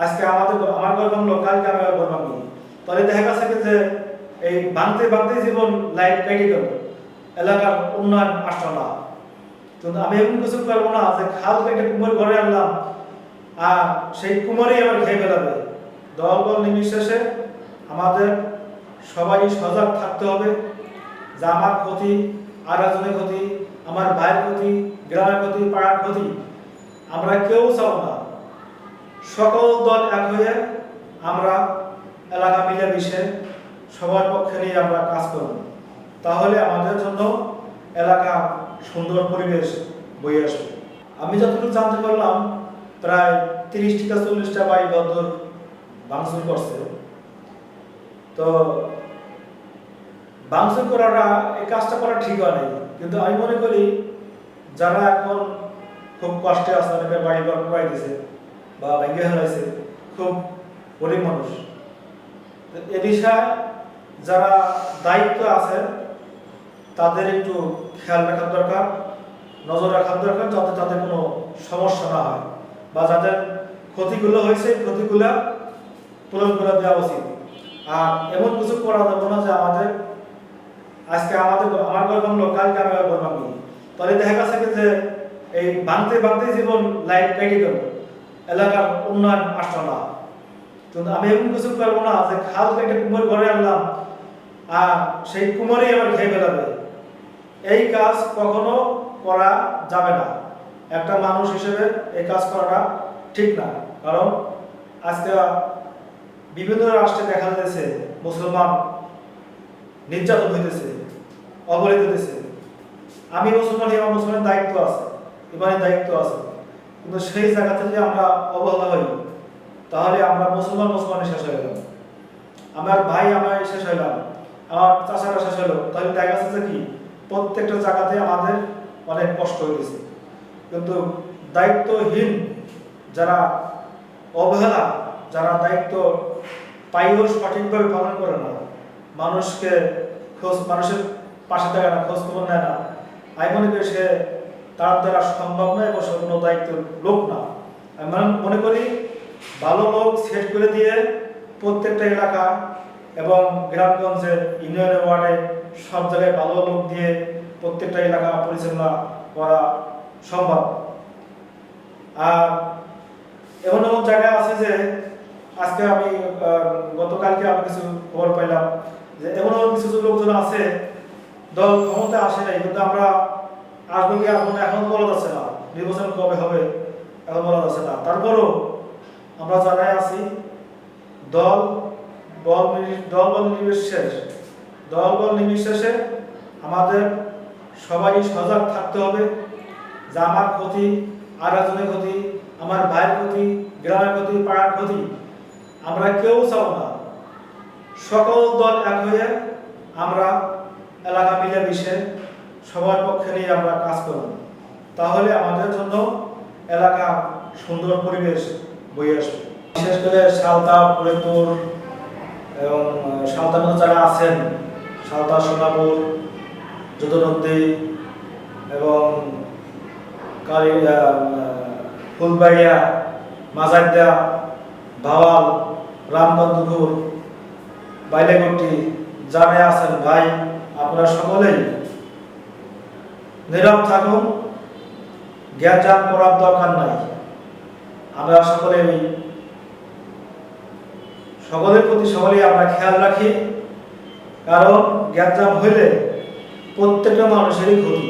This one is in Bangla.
আজকে আমার ঘর ভাঙলো, কালকে আমি ঘর ভাঙবো, তাহলে দেখা গেছে যে এই ভাঙতে ভাঙতে জীবন লাইফ কেটে গেল, এলাকার উন্নয়ন আসলো না। কিন্তু আমি এমন কিছু করবো না যে খাল কেটে কুমোর ঘরে আনলাম আর সেই কুমোরই আবার খেয়ে ফেলাবে। দল বল নির্বিশেষে আমাদের সবাই সজাগ থাকতে হবে যে আমার ক্ষতি, আর একজনের ক্ষতি, আমার ভাইয়ের ক্ষতি, গ্রামের ক্ষতি, পাড়ার ক্ষতি আমরা কেউ চাও না। সকল দল এক হয়ে আমরা এলাকা মিলেমিশে সবার পক্ষে নিয়ে আমরা কাজ করব, তাহলে আমাদের জন্য এলাকা সুন্দর পরিবেশ বয়ে আসবে। আমি যতটুকু জানতে পারলাম প্রায় 30টা 40টা বাড়ি বন্দর ভাঙচুর করছে। তো ভাঙচুর করাটা, এই কাজটা করা ঠিক হয় নাই, কিন্তু আমি মনে করি যারা এখন খুব কষ্টে আছে, অনেকে বাড়ি ঘর পুরাই দিয়েছে বা ভেঙে ফেলাইছে, খুব গরিব মানুষ, এ বিষয়ে যারা দায়িত্ব আছে তাদের একটু খেয়াল রাখার দরকার, নজর রাখার দরকার, যাতে তাদের কোনো সমস্যা না হয় বা যাদের ক্ষতিগুলো হয়েছে ক্ষতিগুলো পূরণ করে দেওয়া উচিত। আর এমন কিছু করা যাবে না যে আজকে আমার ঘর ভাঙলো, কালকে আমি ঘর ভাঙবো, তাহলে দেখা গেছে যে এই ভাঙতে ভাঙতে জীবন লাইফ কেটে গেল, এলাকার উন্নয়ন আসলো না। কিন্তু আমি এমন কিছু করবো না যে খাল কেটে কুমোর ঘরে আনলাম আর সেই কুমোরই আবার খেয়ে ফেলাবে। এই কাজ কখনো করা যাবে না। একটা মানুষ হিসেবে এই কাজ করাটা ঠিক না। কারণ আজকে বিভিন্ন রাষ্ট্রে দেখা যাচ্ছে মুসলমান নির্যাতন হইতেছে, অবহেলিত হইতেছে। আমি মুসলমান, আমার মুসলমানের দায়িত্ব আছে, ইমানের দায়িত্ব আছে, কিন্তু সেই জায়গাতে যদি আমরা অবহেলা হই তাহলে আমরা মুসলমানের শেষ হয়ে গেলাম, আমার ভাই আমার শেষ হইলাম, আমার চাচারা শেষ হলো, তাহলে দেখা যাচ্ছে কি প্রত্যেকটা জায়গাতে আমাদের অনেক কষ্ট হয়েছে। কিন্তু দায়িত্বহীন যারা, অবহেলা যারা, দায়িত্ব পাইও সঠিকভাবে পালন করে না, মানুষের পাশে থাকে না, খোঁজ খবর নেয় না, আমি মনে করি সে তার দ্বারা সম্ভব নয় এবং সে কোনো দায়িত্বের লোক না। আমি মনে করি ভালো লোক সেট করে দিয়ে প্রত্যেকটা এলাকা এবং গ্রামগঞ্জে, ইউনিয়নে, ওয়ার্ডে সব জায়গায় ভালো লোক দিয়ে প্রত্যেকটা এলাকা পরিচালনা করা সম্ভব। আর এমন এমন জায়গা আছে যে আজকে আমি গতকালকে আমি কিছু খবর পাইলাম যে এমন কিছু লোকজন আছে দল ক্ষমতায় আসে নাই, কিন্তু আমরা আসবো কি আসবো না এখন বলা যাচ্ছে না, নির্বাচন কবে হবে এখন বলা যাচ্ছে না। তারপরও আমরা যারাই আছি দল বল নির্বিশেষে আমাদের সবাই সজাগ থাকতে হবে যে আমার ক্ষতি, আর একজনের ক্ষতি, আমার ভাইয়ের ক্ষতি, গ্রামের ক্ষতি, পাড়ার ক্ষতি আমরা কেউ চাও না। সকল দল এক হয়ে আমরা এলাকা মিলেমিশে সবার পক্ষে নিয়ে আমরা কাজ করব, তাহলে আমাদের জন্য এলাকা সুন্দর পরিবেশ বয়ে আসবে। বিশেষ করে সালতা, ফরিদপুর এবং সালতার মধ্যে যারা আছেন, সালতা, সোনাপুর, যদুনন্দী এবং ফুলবাড়িয়া, মাজারদা, ভাওয়াল, রামবন্ধুপুর, বাইলেগুটি যারা আছেন ভাই, আপনারা সকলেই নীরব থাকুন, জ্ঞান করার দরকার নাই। আমরা সকলের প্রতি সকলেই আমরা খেয়াল রাখি, কারণ জ্ঞান হইলে প্রত্যেকটা মানুষেরই ক্ষতি।